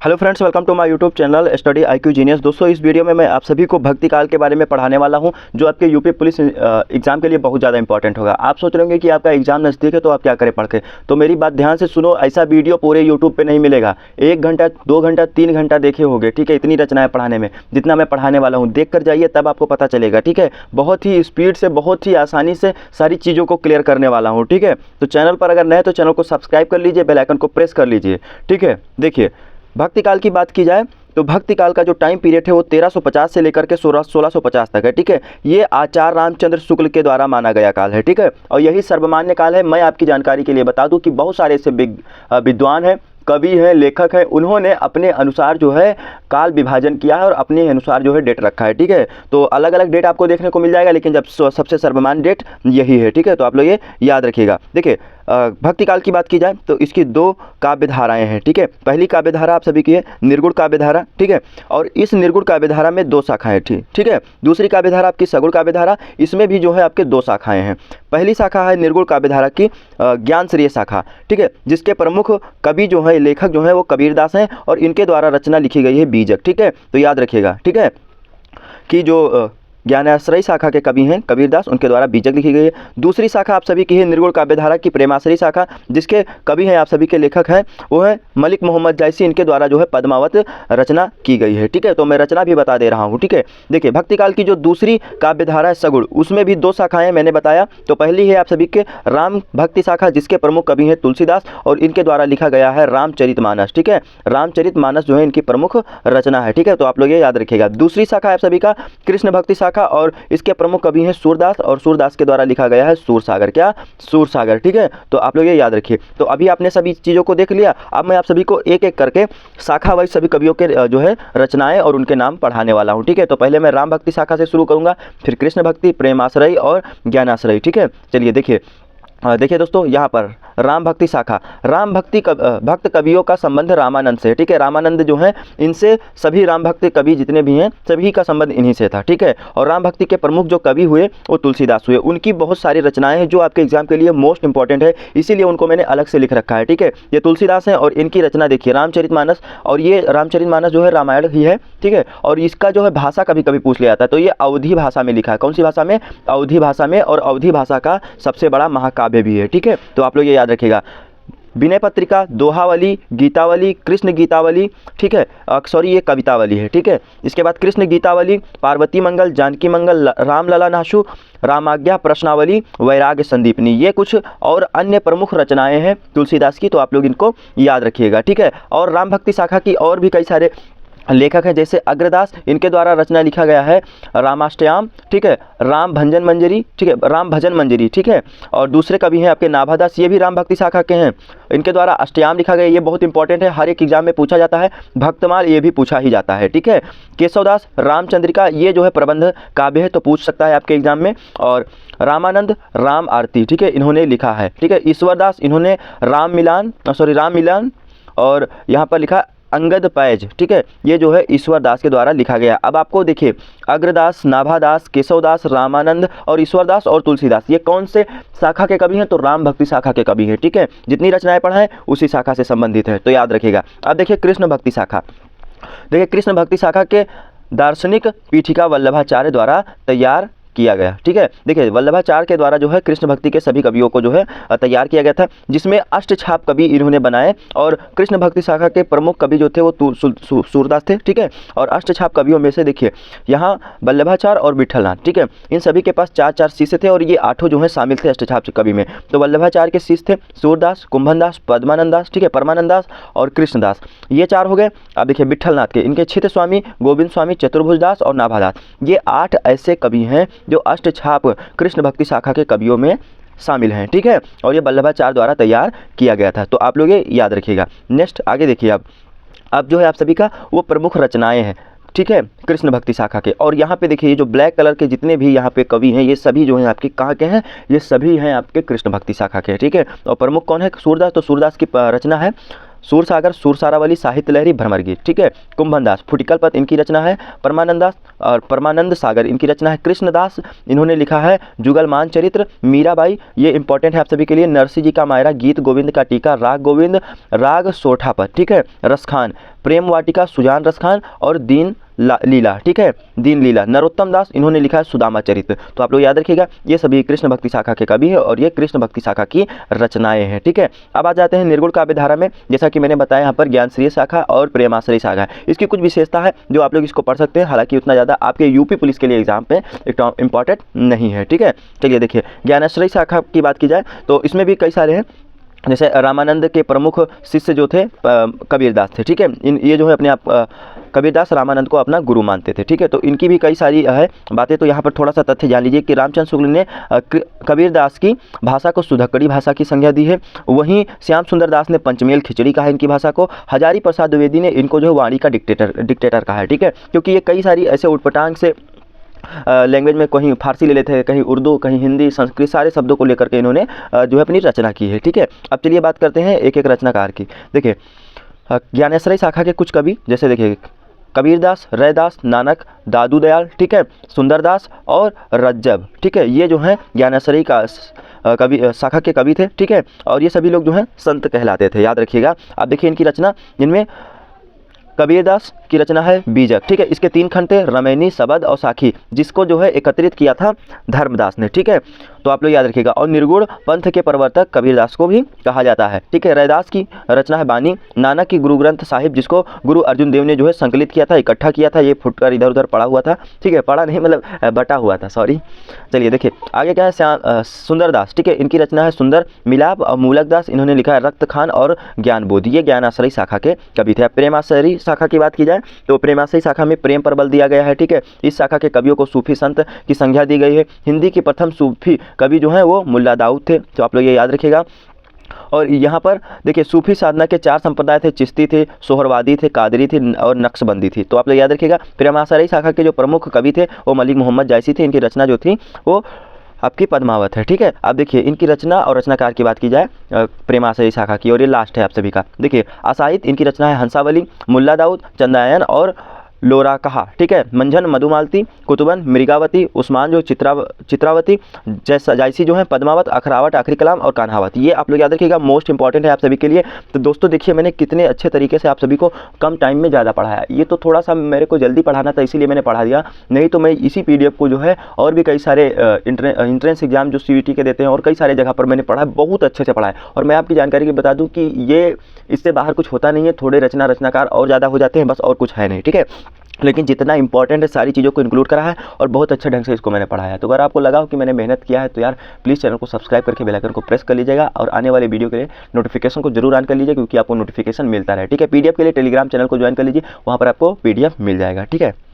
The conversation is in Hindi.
Hello friends, welcome to my YouTube channel study IQ genius. दोस्तों, इस वीडियो में मैं आप सभी को भक्ति काल के बारे में पढ़ाने वाला हूं, जो आपके यूपी पुलिस एग्जाम के लिए बहुत ज़्यादा इंपॉर्टेंट होगा। आप सोच रहे होंगे कि आपका एग्जाम नज़दीक है तो आप क्या करें पढ़ के। तो मेरी बात ध्यान से सुनो, ऐसा वीडियो पूरे यूट्यूब पे नहीं मिलेगा। 1 घंटा 2 घंटा 3 घंटा देखे होंगे, ठीक है, इतनी रचनाएँ पढ़ाने में जितना मैं पढ़ाने वाला हूँ। देख कर जाइए, तब आपको पता चलेगा, ठीक है। बहुत ही स्पीड से, बहुत ही आसानी से सारी चीज़ों को क्लियर करने वाला हूँ, ठीक है। तो चैनल पर अगर नए तो चैनल को सब्सक्राइब कर लीजिए, बेल आइकन को प्रेस कर लीजिए, ठीक है। देखिए, भक्ति काल की बात की जाए तो भक्ति काल का जो टाइम पीरियड है वो 1350 से लेकर के 1650 तक है, ठीक है। ये आचार्य रामचंद्र शुक्ल के द्वारा माना गया काल है, ठीक है। और यही सर्वमान्य काल है। मैं आपकी जानकारी के लिए बता दूं कि बहुत सारे ऐसे विद्वान हैं, कवि हैं, लेखक हैं, उन्होंने अपने अनुसार जो है काल विभाजन किया है और अपने अनुसार जो है डेट रखा है, ठीक है। तो अलग अलग डेट आपको देखने को मिल जाएगा, लेकिन जब सबसे सर्वमान्य डेट यही है, ठीक है। तो आप लोग ये याद रखिएगा। देखिए, भक्ति काल की बात की जाए तो इसकी 2 काव्य धाराएँ हैं, ठीक है। पहली काव्य धारा आप सभी की है निर्गुण काव्य धारा, ठीक है। और इस निर्गुण काव्य धारा में 2 शाखाएँ थी, ठीक है। दूसरी काव्य धारा आपकी सगुण काव्य धारा, इसमें भी जो है आपके 2 शाखाएँ हैं। पहली शाखा है निर्गुण काव्य धारा की ज्ञान श्रेय शाखा, ठीक है, जिसके प्रमुख कवि जो है, लेखक जो है वो कबीरदास हैं और इनके द्वारा रचना लिखी गई है बीजक, ठीक है। तो याद रखिएगा, ठीक है, कि जो ज्ञानाश्रयी शाखा के कवि हैं कबीरदास, उनके द्वारा बीजक लिखी गई है। दूसरी शाखा आप सभी की है निर्गुण काव्यधारा की प्रेमाश्रयी शाखा, जिसके कवि हैं आप सभी के लेखक हैं वो है मलिक मोहम्मद जायसी, इनके द्वारा जो है पद्मावत रचना की गई है, ठीक है। तो मैं रचना भी बता दे रहा हूँ, ठीक है। देखिए, भक्ति काल की जो दूसरी काव्यधारा है सगुण, उसमें भी 2 शाखाएँ मैंने बताया। तो पहली है आप सभी के राम भक्ति शाखा, जिसके प्रमुख कवि हैं तुलसीदास और इनके द्वारा लिखा गया है रामचरितमानस, ठीक है। रामचरितमानस जो है इनकी प्रमुख रचना है, ठीक है। तो आप लोग ये याद रखिएगा। दूसरी शाखा आप सभी का कृष्ण भक्ति शाखा और इसके प्रमुख कवि हैं सूरदास और सूरदास के द्वारा लिखा गया है सूरसागर, क्या सूरसागर, ठीक है। तो आप लोग ये याद रखिए। तो अभी आपने सभी चीज़ों को देख लिया। अब मैं आप सभी को एक एक करके शाखा वाइज सभी कवियों के जो है रचनाएं और उनके नाम पढ़ाने वाला हूं, ठीक है। तो पहले मैं राम भक्ति शाखा से शुरू करूंगा, फिर कृष्ण भक्ति, प्रेमाश्रयी और ज्ञानाश्रयी, ठीक है। चलिए देखिए, देखिए दोस्तों, यहाँ पर राम भक्ति शाखा, राम भक्ति भक्त कवियों का संबंध रामानंद से है, ठीक है। रामानंद जो है इनसे सभी राम भक्त कवि जितने भी हैं सभी का संबंध इन्हीं से था, ठीक है। और राम भक्ति के प्रमुख जो कवि हुए वो तुलसीदास हुए। उनकी बहुत सारी रचनाएं हैं जो आपके एग्जाम के लिए मोस्ट इंपॉर्टेंट है, इसीलिए उनको मैंने अलग से लिख रखा है, ठीक है। ये तुलसीदास हैं और इनकी रचना देखिए रामचरितमानस, और ये रामचरितमानस जो है रामायण ही है, ठीक है। और इसका जो है भाषा कभी कभी पूछ लिया जाता है, तो ये अवधी भाषा में लिखा है। कौन सी भाषा में? अवधी भाषा में। और अवधी भाषा का सबसे बड़ा महाकाव्य भी है, ठीक है। तो आप लोग ये याद रखिएगा। विनय पत्रिका, दोहावली, गीतावली, कृष्ण गीतावली, ठीक है, सॉरी ये कवितावली है, ठीक है। इसके बाद कृष्ण गीतावली, पार्वती मंगल, जानकी मंगल, रामलला नाशु, रामाज्ञा, प्रश्नावली, वैराग्य संदीपनी, ये कुछ और अन्य प्रमुख रचनाएं हैं तुलसीदास की। तो आप लोग इनको याद रखिएगा, ठीक है। और राम भक्ति शाखा की और भी कई सारे लेखक हैं, जैसे अग्रदास, इनके द्वारा रचना लिखा गया है रामाष्टयाम, ठीक है, राम भंजन मंजरी, ठीक है, राम भजन मंजरी, ठीक है। और दूसरे कवि हैं आपके नाभादास, ये भी राम भक्ति शाखा के हैं, इनके द्वारा अष्टयाम लिखा गया। ये बहुत इंपॉर्टेंट है, हर एक एग्जाम में पूछा जाता है। भक्तमाल, ये भी पूछा ही जाता है, ठीक है। केशवदास, रामचंद्रिका, ये जो है प्रबंध काव्य है, तो पूछ सकता है आपके एग्जाम में। और रामानंद, राम आरती, ठीक है, इन्होंने लिखा है, ठीक है। ईश्वरदास, इन्होंने राम मिलान, और यहाँ पर लिखा अंगद पैज, ठीक है, ये जो है ईश्वरदास के द्वारा लिखा गया। अब आपको देखिए, अग्रदास, नाभादास, केशवदास, रामानंद और ईश्वरदास और तुलसीदास, ये कौन से शाखा के कवि हैं? तो राम भक्ति शाखा के कवि हैं, ठीक है। जितनी रचनाएं पढ़ाएं उसी शाखा से संबंधित है, तो याद रखिएगा। अब देखिए कृष्ण भक्ति शाखा, देखिए कृष्ण भक्ति शाखा के दार्शनिक पीठिका वल्लभाचार्य द्वारा तैयार किया गया, ठीक है। देखिए, वल्लभाचार्य के द्वारा जो है कृष्ण भक्ति के सभी कवियों को जो है तैयार किया गया था, जिसमें अष्टछाप कवि इन्होंने बनाए। और कृष्ण भक्ति शाखा के प्रमुख कवि जो थे वो सूरदास थे, ठीक है। और अष्टछाप कवियों में से देखिए यहाँ वल्लभाचार्य और विठलनाथ, ठीक है, इन सभी के पास 4-4 शिष्य थे और ये 8 जो है शामिल थे अष्टछाप कवि में। तो वल्लभाचार्य के शिष्य थे सूरदास, कुंभनदास, पद्मानंद दास, ठीक है, परमानंद दास और कृष्णदास, ये 4 हो गए। अब देखिए विठलनाथ के, इनके छित स्वामी, गोविंद स्वामी, चतुर्भुज दास और नाभादास, ये 8 ऐसे कवि हैं जो अष्टछाप कृष्ण भक्ति शाखा के कवियों में शामिल हैं, ठीक है। और ये वल्लभाचार्य द्वारा तैयार किया गया था, तो आप लोग ये याद रखिएगा। नेक्स्ट आगे देखिए, अब जो है आप सभी का वो प्रमुख रचनाएं हैं, ठीक है, कृष्ण भक्ति शाखा के। और यहाँ पे देखिए, ये जो ब्लैक कलर के जितने भी यहाँ पे कवि हैं, ये सभी जो हैं आपके कहाँ के हैं? ये सभी हैं आपके कृष्ण भक्ति शाखा के, ठीक है। और प्रमुख कौन है? सूरदास। तो सूरदास की रचना है सूरसागर, सूरसारावली, साहित्य लहरी, भ्रमरगीत, ठीक है। कुंभन दास, फुटिकल पद इनकी रचना है। परमानंद दास और परमानंद सागर इनकी रचना है। कृष्णदास, इन्होंने लिखा है जुगलमान चरित्र। मीराबाई, ये इंपॉर्टेंट है आप सभी के लिए। नरसिंह जी का मायरा, गीत गोविंद का टीका, राग गोविंद, राग सोठा पद, ठीक है। रसखान, प्रेम वाटिका, सुजान रसखान और दीन लीला, ठीक है, दीन लीला। नरोत्तम दास, इन्होंने लिखा है सुदामा चरित्र। तो आप लोग याद रखिएगा ये सभी कृष्ण भक्ति शाखा के कवि हैं और ये कृष्ण भक्ति शाखा की रचनाएं हैं, ठीक है। अब आ जाते हैं निर्गुण काव्य धारा में। जैसा कि मैंने बताया यहाँ पर ज्ञानश्री शाखा और प्रेमाश्रय शाखा है। इसकी कुछ विशेषता है जो आप लोग इसको पढ़ सकते हैं, हालांकि उतना ज़्यादा आपके यूपी पुलिस के लिए एग्जाम पे इंपॉर्टेंट नहीं है, ठीक है। चलिए देखिए, ज्ञानाश्रय शाखा की बात की जाए तो इसमें भी कई सारे हैं। जैसे रामानंद के प्रमुख शिष्य जो थे कबीरदास थे, ठीक है। ये जो है अपने आप कबीरदास रामानंद को अपना गुरु मानते थे, ठीक है। तो इनकी भी कई सारी है बातें। तो यहाँ पर थोड़ा सा तथ्य जान लीजिए कि रामचंद्र शुक्ल ने कबीरदास की भाषा को सुधक्कड़ी भाषा की संज्ञा दी है। वहीं श्याम सुंदर दास ने पंचमेल खिचड़ी कहा है इनकी भाषा को। हजारी प्रसाद द्विवेदी ने इनको जो है वाणी का डिक्टेटर कहा है, ठीक है। क्योंकि ये कई सारी ऐसे उटपटांग से लैंग्वेज में कहीं फारसी ले लेते हैं, कहीं उर्दू, कहीं हिंदी, संस्कृत, सारे शब्दों को लेकर के इन्होंने जो है अपनी रचना की है, ठीक है। अब चलिए बात करते हैं एक एक रचनाकार की। देखिए ज्ञानेश्वरी शाखा के कुछ कवि, जैसे देखिए कबीरदास, रैदास, नानक, दादू दयाल, ठीक है, सुंदरदास और रज्जब, ठीक है। ये जो है ज्ञानेश्वरी का कवि शाखा के कवि थे, ठीक है। और ये सभी लोग जो हैं संत कहलाते थे, याद रखिएगा। आप देखिए इनकी रचना, जिनमें कबीरदास की रचना है बीजक, ठीक है। इसके 3 खंड थे, रमैनी, सबद और साखी, जिसको जो है एकत्रित किया था धर्मदास ने, ठीक है। तो आप लोग याद रखिएगा। और निर्गुण पंथ के प्रवर्तक कबीरदास को भी कहा जाता है, ठीक है। रैदास की रचना है बानी। नानक की गुरु ग्रंथ साहिब, जिसको गुरु अर्जुन देव ने जो है संकलित किया था, इकट्ठा किया था, ये फुटकर इधर उधर पड़ा हुआ था, ठीक है। पड़ा नहीं मतलब बटा हुआ था, सॉरी। चलिए देखिए आगे क्या है, सुंदरदास, ठीक है। इनकी रचना है सुंदर मिलाप। और मूलकदास, इन्होंने लिखा है रक्त खान और ज्ञान बोध। ये ज्ञानाश्रय शाखा के कवि थे। प्रेमाश्रय शाखा की बात की जाए तो प्रेमाश्रय शाखा में प्रेम पर बल दिया गया है, ठीक है। इस शाखा के कवियों को सूफी संत की संज्ञा दी गई है। हिंदी की प्रथम सूफी कवि जो हैं वो मुल्ला दाऊद थे, तो आप लोग ये याद रखिएगा। और यहाँ पर देखिए सूफी साधना के 4 संप्रदाय थे, चिश्ती थे, सोहरवादी थे, कादरी थे और नक्शबंदी थी। तो आप लोग याद रखिएगा। प्रेमाश्रय शाखा के जो प्रमुख कवि थे वो मलिक मोहम्मद जायसी थे। इनकी रचना जो थी वो आपकी पद्मावत है, ठीक है। अब देखिए इनकी रचना और रचनाकार की बात की जाए प्रेमाश्रय शाखा की, और ये लास्ट है आप सभी का। देखिए आसाहित, इनकी रचना है हंसावली, मुल्ला दाऊद, चंदायन और लोरा कहा, ठीक है। मंझन, मधुमालती, कुतुबन, मृगावती, उस्मान जो चित्रावती, जायसी जो है पद्मावत, अखरावट, आखिरी कलाम और कान्हावत। ये आप लोग याद रखिएगा, मोस्ट इंपॉर्टेंट है आप सभी के लिए। तो दोस्तों देखिए मैंने कितने अच्छे तरीके से आप सभी को कम टाइम में ज़्यादा पढ़ाया। ये तो थोड़ा सा मेरे को जल्दी पढ़ाना था, इसीलिए मैंने पढ़ा दिया, नहीं तो मैं इसी PDF को जो है और भी कई सारे इंट्रेंस एग्जाम जो CVT के देते हैं और कई सारे जगह पर मैंने पढ़ा, बहुत अच्छे से पढ़ा है। और मैं आपकी जानकारी की बता दूँ कि ये इससे बाहर कुछ होता नहीं है, थोड़े रचनाकार और ज़्यादा हो जाते हैं बस, और कुछ है नहीं, ठीक है। लेकिन जितना इंपॉर्टेंट है सारी चीज़ों को इंक्लूड करा है और बहुत अच्छे ढंग से इसको मैंने पढ़ाया है। तो अगर आपको लगा हो कि मैंने मेहनत किया है तो यार प्लीज़ चैनल को सब्सक्राइब करके बेल आइकन को प्रेस कर लीजिएगा और आने वाले वीडियो के लिए नोटिफिकेशन को जरूर ऑन कर लीजिए, क्योंकि आपको नोटिफिकेशन मिलता रहे, ठीक है। PDF के लिए टेलीग्राम चैनल को ज्वाइन कर लीजिए, वहाँ पर आपको PDF मिल जाएगा, ठीक है।